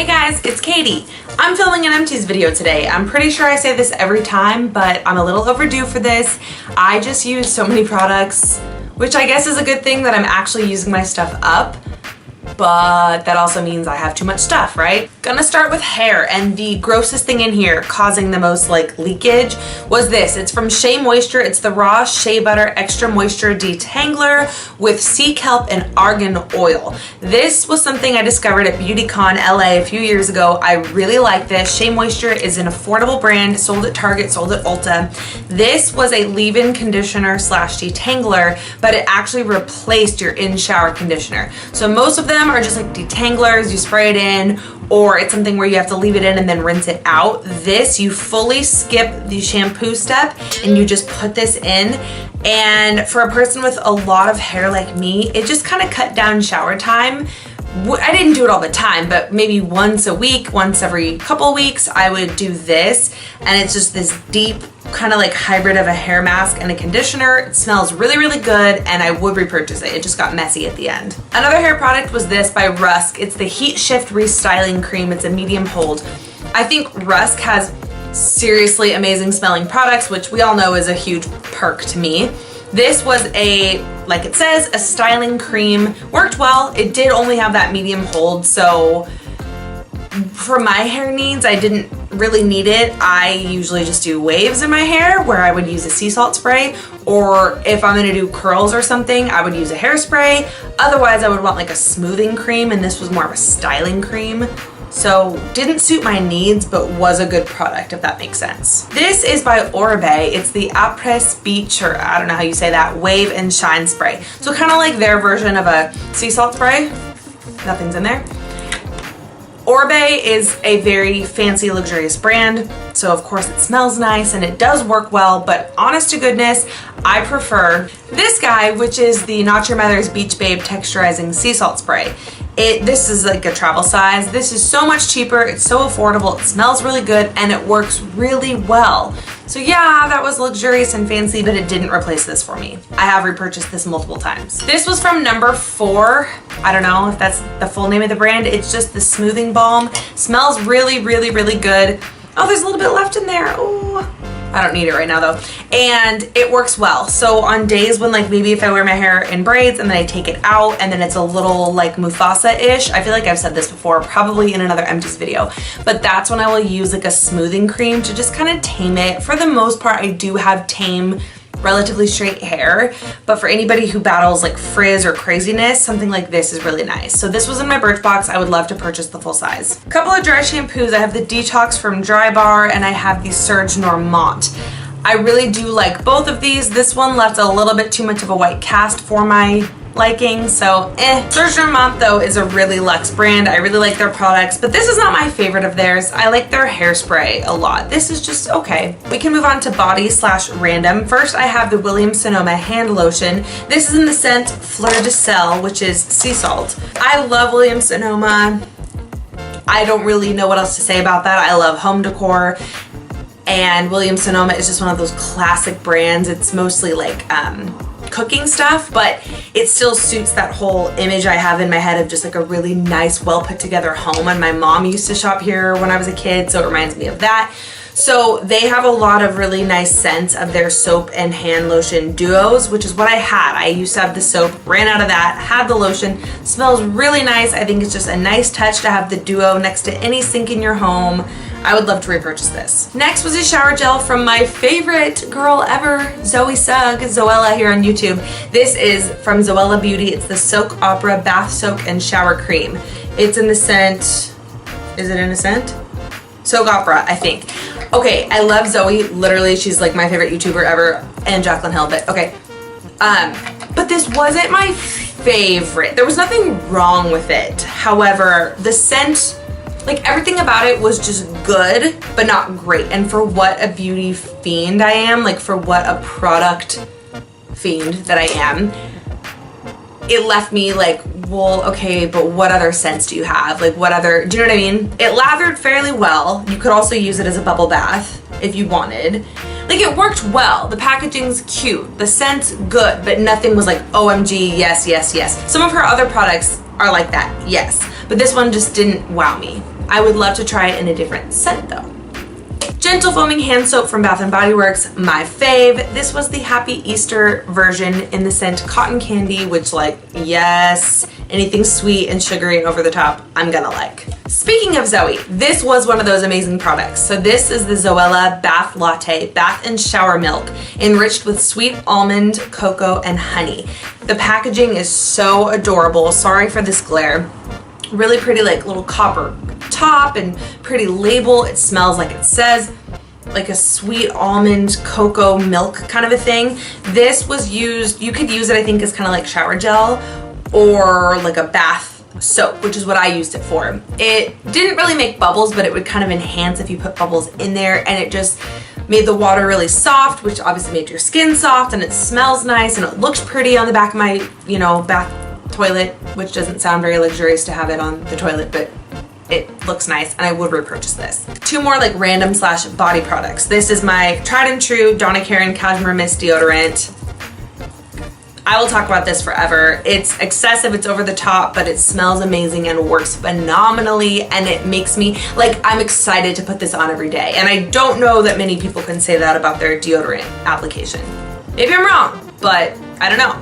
Hey guys, it's Katie. I'm filming an Empties video today. I'm pretty sure I say this every time, but I'm a little overdue for this. I just use so many products, which I guess is a good thing that I'm actually using my stuff up, but that also means I have too much stuff, right? Gonna start with hair, and the grossest thing in here causing the most like leakage was this. It's from Shea Moisture. It's the raw shea butter extra moisture detangler with sea kelp and argan oil. This was something I discovered at BeautyCon LA a few years ago. I really like this. Shea Moisture is an affordable brand, sold at Target, sold at Ulta. This was a leave-in conditioner slash detangler, but it actually replaced your in-shower conditioner. So most of them are just like detanglers, you spray it in, or it's something where you have to leave it in and then rinse it out. This, you fully skip the shampoo step and you just put this in. And for a person with a lot of hair like me, it just kind of cut down shower time. I didn't do it all the time, but maybe once a week, once every couple weeks, I would do this. And it's just this deep kind of like hybrid of a hair mask and a conditioner. It smells really, really good, and I would repurchase it. It just got messy at the end. Another hair product was this by Rusk. It's the Heatshift Restying Cream. It's a medium hold. I think Rusk has seriously amazing smelling products, which we all know is a huge perk to me. This was a, like it says, a styling cream. Worked well. It did only have that medium hold, so for my hair needs, I didn't really need it. I usually just do waves in my hair where I would use a sea salt spray, or if I'm gonna do curls or something, I would use a hairspray. Otherwise, I would want like a smoothing cream, and this was more of a styling cream. So didn't suit my needs, but was a good product, if that makes sense. This is by Oribe. It's the Apres Beach, or I don't know how you say that, Wave and Shine Spray. So kind of like their version of a sea salt spray. Nothing's in there. Oribe is a very fancy, luxurious brand, so of course it smells nice and it does work well, but honest to goodness, I prefer this guy, which is the Not Your Mother's Beach Babe Texturizing Sea Salt Spray. This is like a travel size. This is so much cheaper, it's so affordable, it smells really good, and it works really well. So yeah, that was luxurious and fancy, but it didn't replace this for me. I have repurchased this multiple times. This was from number 4. I don't know if that's the full name of the brand. It's just the smoothing balm. Smells really, really, really good. Oh, there's a little bit left in there. Ooh. I don't need it right now though. And it works well. So on days when like maybe if I wear my hair in braids and then I take it out and then it's a little like Mufasa-ish, I feel like I've said this before, probably in another Empties video, but that's when I will use like a smoothing cream to just kind of tame it. For the most part, I do have tame, relatively straight hair, but for anybody who battles like frizz or craziness, something like this is really nice. So this was in my Birchbox. I would love to purchase the full size. A couple of dry shampoos. I have the Detox from Drybar, and I have the Serge Normant. I really do like both of these. This one left a little bit too much of a white cast for my liking, so Serge Normant though is a really luxe brand. I really like their products, but this is not my favorite of theirs. I like their hairspray a lot. This is just okay. We can move on to body slash random. First, I have the Sonoma hand lotion. This is in the scent Fleur de Sel, which is sea salt. I love Sonoma. I don't really know what else to say about that. I love home decor, and Sonoma is just one of those classic brands. It's mostly like cooking stuff, but it still suits that whole image I have in my head of just like a really nice, well put together home. And my mom used to shop here when I was a kid, so it reminds me of that. So they have a lot of really nice scents of their soap and hand lotion duos, which is what I had. I used to have the soap, ran out of that, had the lotion. Smells really nice. I think it's just a nice touch to have the duo next to any sink in your home. I would love to repurchase this. Next was a shower gel from my favorite girl ever, Zoella here on YouTube. This is from Zoella Beauty. It's the Soak Opera Bath Soak and Shower Cream. It's in the scent, is it in a scent? Soak Opera, I think. Okay, I love Zoe. Literally, she's like my favorite YouTuber ever, and Jaclyn Hill, but okay. But this wasn't my favorite. There was nothing wrong with it. However, the scent, like everything about it was just good, but not great. And for what a beauty fiend I am, like for what a product fiend that I am, it left me like, well, okay, but what other scents do you have? Like what other, do you know what I mean? It lathered fairly well. You could also use it as a bubble bath if you wanted. Like it worked well. The packaging's cute. The scent's good, but nothing was like, OMG, yes, yes, yes. Some of her other products are like that, yes. But this one just didn't wow me. I would love to try it in a different scent though. Gentle Foaming Hand Soap from Bath & Body Works, my fave. This was the Happy Easter version in the scent Cotton Candy, which like, yes, anything sweet and sugary and over the top, I'm gonna like. Speaking of Zoe, this was one of those amazing products. So this is the Zoella Bath Latte Bath and Shower Milk, enriched with sweet almond, cocoa, and honey. The packaging is so adorable. Sorry for this glare. Really pretty, like little copper top and pretty label. It smells like it says, like a sweet almond cocoa milk kind of a thing. This was used, you could use it I think as kind of like shower gel or like a bath soap, which is what I used it for. It didn't really make bubbles, but it would kind of enhance if you put bubbles in there, and it just made the water really soft, which obviously made your skin soft, and it smells nice and it looks pretty on the back of my, you know, bath toilet, which doesn't sound very luxurious to have it on the toilet, but it looks nice and I would repurchase this. Two more like random slash body products. This is my tried and true Donna Karan Cashmere Mist Deodorant. I will talk about this forever. It's excessive, it's over the top, but it smells amazing and works phenomenally, and it makes me, like, I'm excited to put this on every day. And I don't know that many people can say that about their deodorant application. Maybe I'm wrong, but I don't know.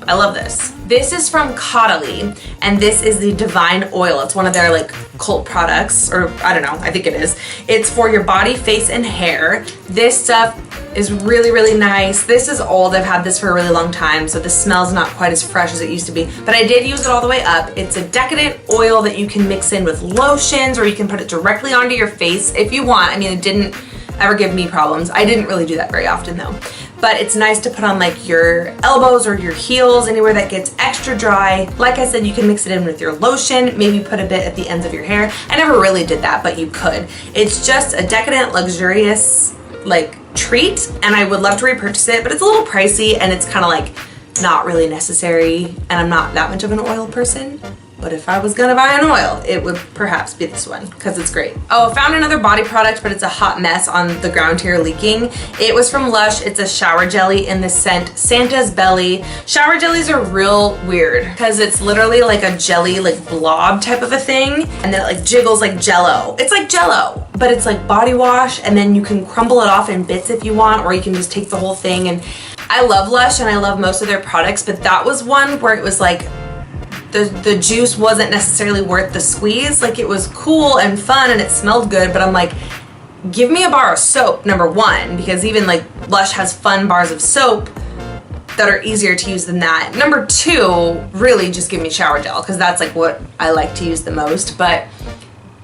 I love this. This is from Caudalie, and this is the Divine Oil. It's one of their like cult products, or I don't know, I think it is. It's for your body, face, and hair. This stuff is really, really nice. This is old. I've had this for a really long time, so the smell's not quite as fresh as it used to be, but I did use it all the way up. It's a decadent oil that you can mix in with lotions, or you can put it directly onto your face if you want. I mean, it didn't ever give me problems. I didn't really do that very often though. But it's nice to put on like your elbows or your heels, anywhere that gets extra dry. Like I said, you can mix it in with your lotion, maybe put a bit at the ends of your hair. I never really did that, but you could. It's just a decadent, luxurious like treat, and I would love to repurchase it, but it's a little pricey and it's kind of like not really necessary, and I'm not that much of an oil person. But if I was gonna buy an oil, it would perhaps be this one because it's great. Oh, I found another body product, but it's a hot mess on the ground here leaking. It was from Lush. It's a shower jelly in the scent Santa's Belly. Shower jellies are real weird because it's literally like a jelly, like blob type of a thing, and then it like jiggles like Jello. It's like Jello, but it's like body wash, and then you can crumble it off in bits if you want, or you can just take the whole thing. And I love Lush and I love most of their products, but that was one where it was like the juice wasn't necessarily worth the squeeze. Like, it was cool and fun and it smelled good, but I'm like, give me a bar of soap, number one, because even like Lush has fun bars of soap that are easier to use than that. Number two, really just give me shower gel, because that's like what I like to use the most, but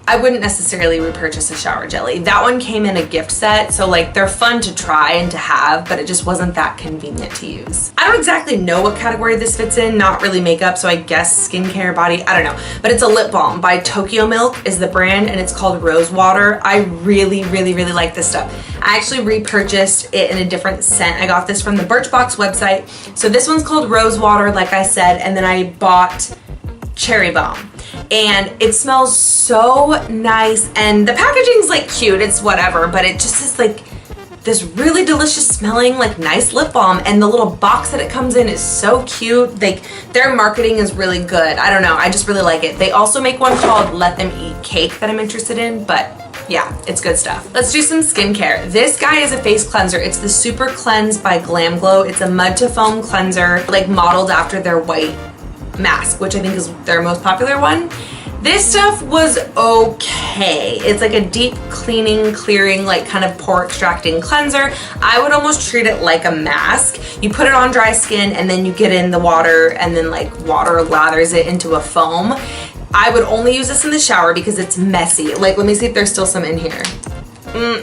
I wouldn't necessarily repurchase a shower jelly. That one came in a gift set, so like they're fun to try and to have, but it just wasn't that convenient to use. I don't exactly know what category this fits in, not really makeup, so I guess skincare, body, I don't know. But it's a lip balm by Tokyo Milk is the brand, and it's called Rose Water. I really, really, really like this stuff. I actually repurchased it in a different scent. I got this from the Birchbox website. So this one's called Rose Water, like I said, and then I bought Cherry Balm. And it smells so nice, and the packaging's like cute, it's whatever, but it just is like this really delicious smelling like nice lip balm, and the little box that it comes in is so cute. Like, their marketing is really good. I don't know, I just really like it. They also make one called Let Them Eat Cake that I'm interested in, but yeah, it's good stuff. Let's do some skincare. This guy is a face cleanser. It's the Super Cleanse by GLAMGLOW. It's a mud to foam cleanser, like modeled after their white mask, which I think is their most popular one. This stuff was okay. It's like a deep cleaning, clearing, like kind of pore extracting cleanser. I would almost treat it like a mask. You put it on dry skin and then you get in the water, and then like water lathers it into a foam. I would only use this in the shower because it's messy. Like, let me see if there's still some in here.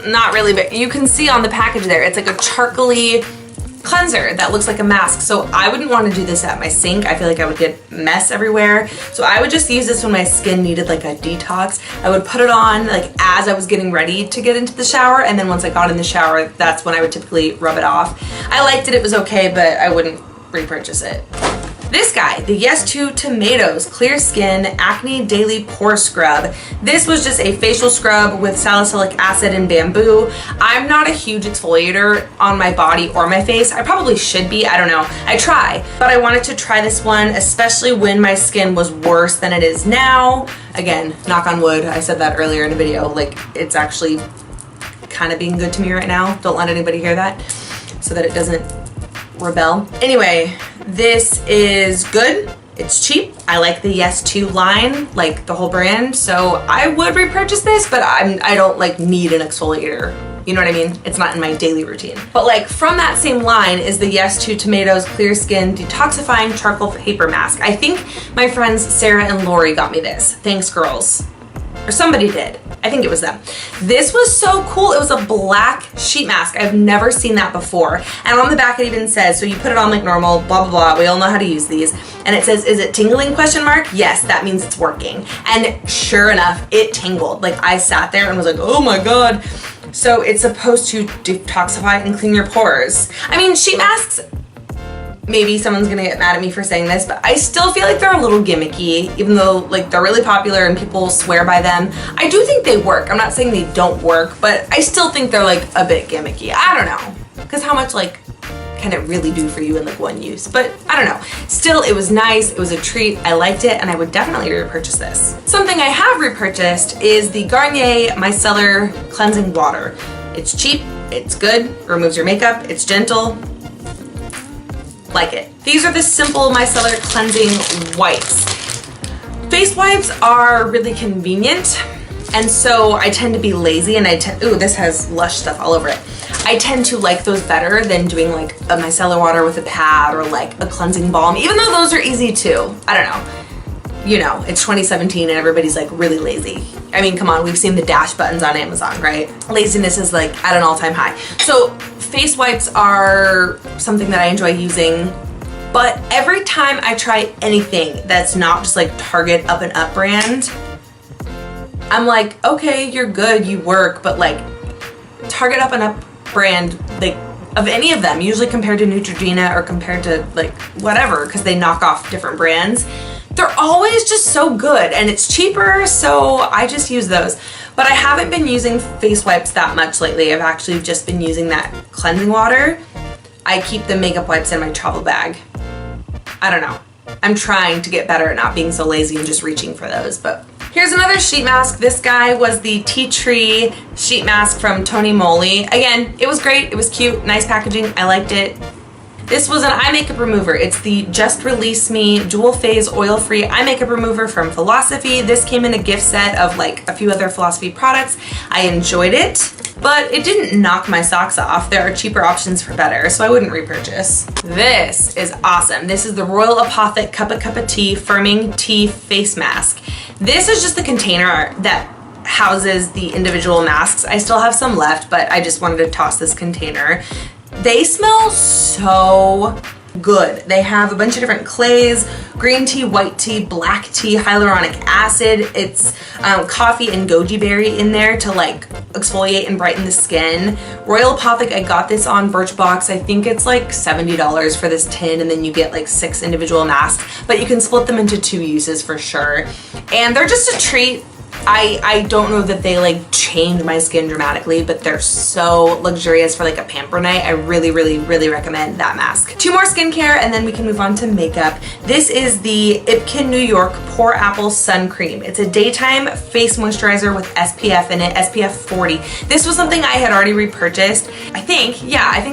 Not really, but you can see on the package there, it's like a charcoaly cleanser that looks like a mask. So I wouldn't want to do this at my sink. I feel like I would get mess everywhere. So I would just use this when my skin needed like a detox. I would put it on like as I was getting ready to get into the shower, and then once I got in the shower, that's when I would typically rub it off. I liked it, it was okay, but I wouldn't repurchase it. This guy, the Yes to Tomatoes Clear Skin Acne Daily Pore Scrub. This was just a facial scrub with salicylic acid and bamboo. I'm not a huge exfoliator on my body or my face. I probably should be, I don't know. I try, but I wanted to try this one, especially when my skin was worse than it is now. Again, knock on wood, I said that earlier in the video, like it's actually kind of being good to me right now. Don't let anybody hear that so that it doesn't rebel. Anyway, this is good. It's cheap. I like the Yes To line, like the whole brand, so I would repurchase this, but I don't like need an exfoliator. You know what I mean? It's not in my daily routine. But like from that same line is the Yes to Tomatoes Clear Skin Detoxifying Charcoal Paper Mask. I think my friends Sarah and Lori got me this. Thanks, girls. Or somebody did. I think it was them. This was so cool. It was a black sheet mask. I've never seen that before. And on the back it even says, so you put it on like normal, blah, blah, blah. We all know how to use these. And it says, is it tingling, question mark? Yes, that means it's working. And sure enough, it tingled. Like I sat there and was like, oh my God. So it's supposed to detoxify and clean your pores. I mean, sheet masks, maybe someone's gonna get mad at me for saying this, but I still feel like they're a little gimmicky, even though like they're really popular and people swear by them. I do think they work. I'm not saying they don't work, but I still think they're like a bit gimmicky. I don't know, because how much like can it really do for you in like one use? But I don't know. Still, it was nice. It was a treat. I liked it, and I would definitely repurchase this. Something I have repurchased is the Garnier Micellar Cleansing Water. It's cheap. It's good. Removes your makeup. It's gentle. Like it. These are the simple micellar cleansing wipes. Face wipes are really convenient, and so I tend to be lazy, and ooh, this has Lush stuff all over it. I tend to like those better than doing like a micellar water with a pad or like a cleansing balm, even though those are easy too. I don't know. You know, it's 2017 and everybody's like really lazy. I mean, come on, we've seen the dash buttons on Amazon, right? Laziness is like at an all-time high. So face wipes are something that I enjoy using, but every time I try anything that's not just like Target Up and Up brand, I'm like, okay, you're good, you work, but like Target Up and Up brand, like of any of them, usually compared to Neutrogena or compared to like whatever, because they knock off different brands, they're always just so good and it's cheaper, so I just use those. But I haven't been using face wipes that much lately. I've actually just been using that cleansing water. I keep the makeup wipes in my travel bag. I don't know. I'm trying to get better at not being so lazy and just reaching for those, but here's another sheet mask. This guy was the Tea Tree sheet mask from TONYMOLY. Again, it was great. It was cute, nice packaging. I liked it. This was an eye makeup remover. It's the Just Release Me dual phase oil-free eye makeup remover from Philosophy. This came in a gift set of like a few other Philosophy products. I enjoyed it, but it didn't knock my socks off. There are cheaper options for better, so I wouldn't repurchase. This is awesome. This is the Royal Apothic Cup of Tea Firming Tea Face Mask. This is just the container that houses the individual masks. I still have some left, but I just wanted to toss this container. They smell so good. They have a bunch of different clays, green tea, white tea, black tea, hyaluronic acid. It's coffee and goji berry in there to like exfoliate and brighten the skin. Royal Apothic, I got this on Birchbox. I think it's like $70 for this tin, and then you get like 6 individual masks, but you can split them into 2 uses for sure. And they're just a treat. I don't know that they like change my skin dramatically, but they're so luxurious for like a pamper night. I really, really, really recommend that mask. 2 more skincare and then we can move on to makeup. This is the IPKN New York Pore Apple Sun Cream. It's a daytime face moisturizer with SPF in it, SPF 40. This was something I had already repurchased. I think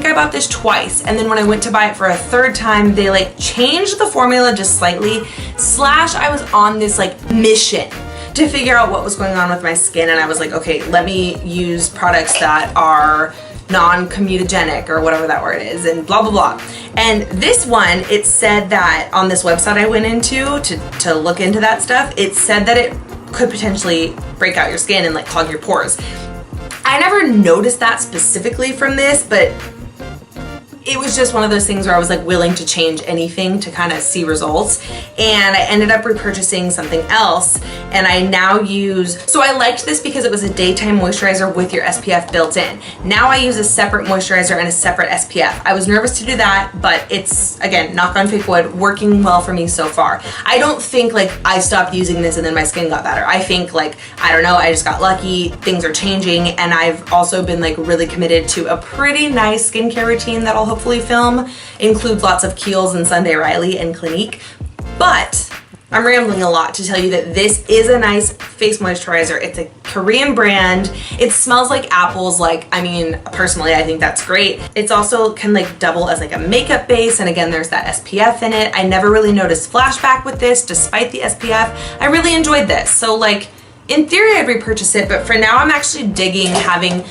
I bought this twice, and then when I went to buy it for a 3rd time, they like changed the formula just slightly. I was on this like mission to figure out what was going on with my skin, and I was like, okay, let me use products that are non-comedogenic or whatever that word is, and blah blah blah. And this one, it said that on this website I went into to look into that stuff, it said that it could potentially break out your skin and like clog your pores. I never noticed that specifically from this, but it was just one of those things where I was like willing to change anything to kind of see results. And I ended up repurchasing something else, and I now use, so I liked this because it was a daytime moisturizer with your SPF built in. Now I use a separate moisturizer and a separate SPF. I was nervous to do that, but it's, again, knock on fake wood, working well for me so far. I don't think like I stopped using this and then my skin got better. I think like, I don't know, I just got lucky, things are changing, and I've also been like really committed to a pretty nice skincare routine that I'll hopefully film. Includes lots of Kiehl's and Sunday Riley and Clinique. But I'm rambling a lot to tell you that this is a nice face moisturizer. It's a Korean brand. It smells like apples. Like, I mean, personally, I think that's great. It's also can like double as like a makeup base. And again, there's that SPF in it. I never really noticed flashback with this despite the SPF. I really enjoyed this. So like, in theory, I'd repurchase it, but for now I'm actually digging having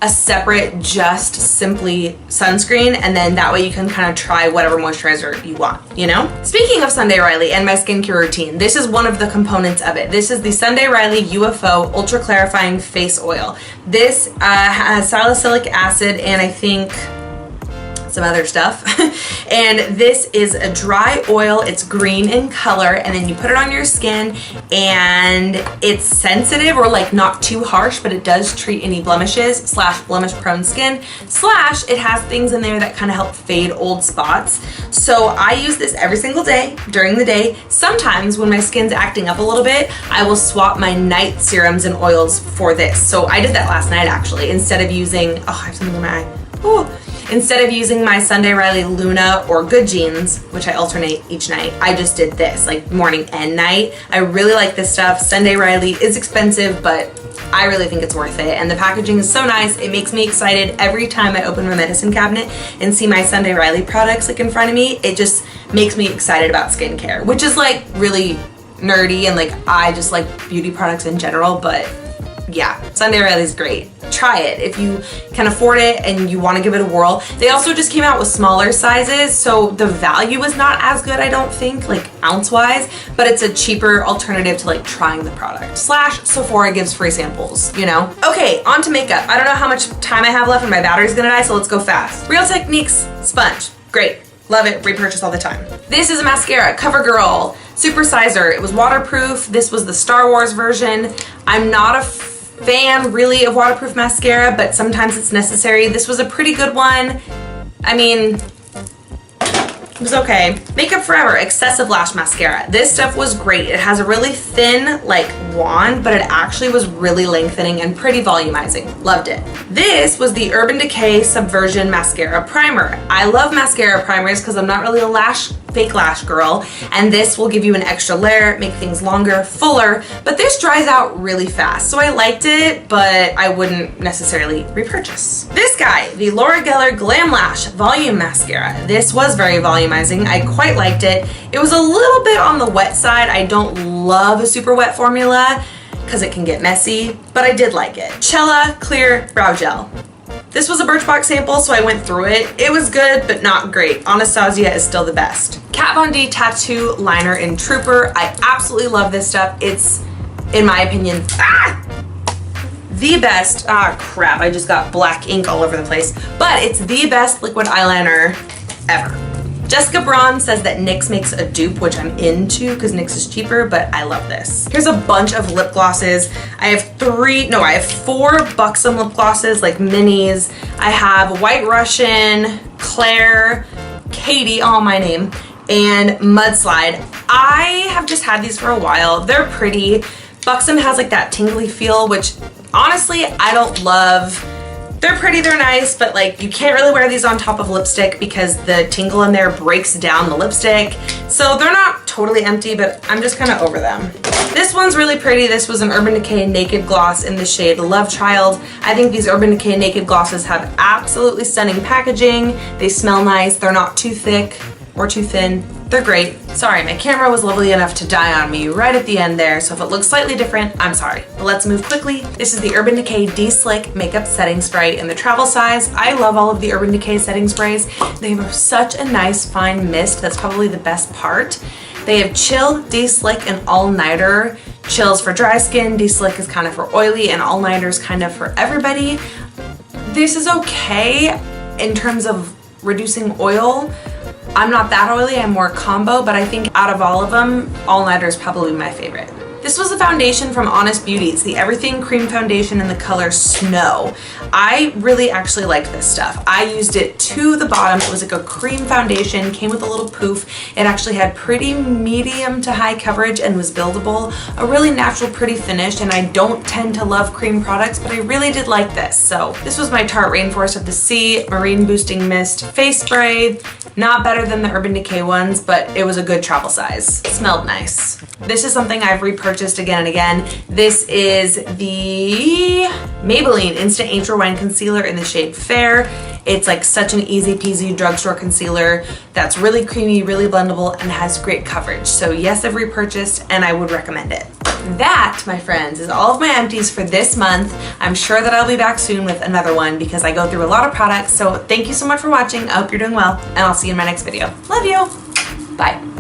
a separate just simply sunscreen, and then that way you can kind of try whatever moisturizer you want, you know? Speaking of Sunday Riley and my skincare routine, this is one of the components of it. This is the Sunday Riley UFO Ultra Clarifying Face Oil. This has salicylic acid and I think some other stuff. And this is a dry oil. It's green in color, and then you put it on your skin, and it's sensitive or like not too harsh, but it does treat any blemishes / blemish prone skin / it has things in there that kind of help fade old spots. So I use this every single day during the day. Sometimes when my skin's acting up a little bit, I will swap my night serums and oils for this. So I did that last night actually. Instead of using, oh, I have something in my eye. Ooh. Instead of using my Sunday Riley Luna or Good Jeans, which I alternate each night, I just did this, like morning and night. I really like this stuff. Sunday Riley is expensive, but I really think it's worth it. And the packaging is so nice. It makes me excited every time I open my medicine cabinet and see my Sunday Riley products like in front of me. It just makes me excited about skincare, which is like really nerdy, and like I just like beauty products in general, but yeah, Sunday Riley's great. Try it if you can afford it and you want to give it a whirl. They also just came out with smaller sizes, so the value is not as good, I don't think, like ounce-wise, but it's a cheaper alternative to like trying the product. / Sephora gives free samples, you know? Okay, on to makeup. I don't know how much time I have left and my battery's gonna die, so let's go fast. Real Techniques sponge. Great. Love it. Repurchase all the time. This is a mascara, CoverGirl Supersizer. It was waterproof. This was the Star Wars version. I'm not a fan really of waterproof mascara, but sometimes it's necessary. This was a pretty good one. I mean, it was okay. Makeup Forever Excessive Lash Mascara. This stuff was great. It has a really thin like wand, but it actually was really lengthening and pretty volumizing. Loved it. This was the Urban Decay Subversion Mascara Primer. I love mascara primers because I'm not really a fake lash girl, and this will give you an extra layer, make things longer, fuller, but this dries out really fast. So I liked it, but I wouldn't necessarily repurchase. This guy, the Laura Geller Glam Lash Volume Mascara. This was very volumizing. I quite liked it. It was a little bit on the wet side. I don't love a super wet formula because it can get messy, but I did like it. Cella Clear Brow Gel. This was a Birchbox sample, so I went through it. It was good, but not great. Anastasia is still the best. Kat Von D Tattoo Liner in Trooper. I absolutely love this stuff. It's, in my opinion, the best. Ah, crap, I just got black ink all over the place. But it's the best liquid eyeliner ever. Jessica Braun says that NYX makes a dupe, which I'm into because NYX is cheaper, but I love this. Here's a bunch of lip glosses. I have 4 Buxom lip glosses, like minis. I have White Russian, Claire, Katie, all my name, and Mudslide. I have just had these for a while. They're pretty. Buxom has like that tingly feel, which honestly, I don't love. They're pretty, they're nice, but like you can't really wear these on top of lipstick because the tingle in there breaks down the lipstick. So they're not totally empty, but I'm just kind of over them. This one's really pretty. This was an Urban Decay Naked Gloss in the shade Love Child. I think these Urban Decay Naked Glosses have absolutely stunning packaging. They smell nice. They're not too thick or too thin. They're great. Sorry, my camera was lovely enough to die on me right at the end there, so if it looks slightly different, I'm sorry. But let's move quickly. This is the Urban Decay De-Slick Makeup Setting Spray in the travel size. I love all of the Urban Decay setting sprays. They have such a nice fine mist. That's probably the best part. They have Chill, De-Slick, and All-Nighter. Chill's for dry skin, De-Slick is kind of for oily, and All-Nighter's kind of for everybody. This is okay in terms of reducing oil. I'm not that oily, I'm more combo, but I think out of all of them, All Nighter is probably my favorite. This was a foundation from Honest Beauty. It's the Everything Cream Foundation in the color Snow. I really actually liked this stuff. I used it to the bottom. It was like a cream foundation, came with a little poof. It actually had pretty medium to high coverage and was buildable. A really natural, pretty finish, and I don't tend to love cream products, but I really did like this. So this was my Tarte Rainforest of the Sea Marine Boosting Mist Face Spray. Not better than the Urban Decay ones, but it was a good travel size. It smelled nice. This is something I've repurchased again and again. This is the Maybelline Instant Angel Wine Concealer in the shade Fair. It's like such an easy peasy drugstore concealer that's really creamy, really blendable, and has great coverage. So yes, I've repurchased and I would recommend it. That, my friends, is all of my empties for this month. I'm sure that I'll be back soon with another one because I go through a lot of products. So thank you so much for watching. I hope you're doing well, and I'll see you in my next video. Love you. Bye.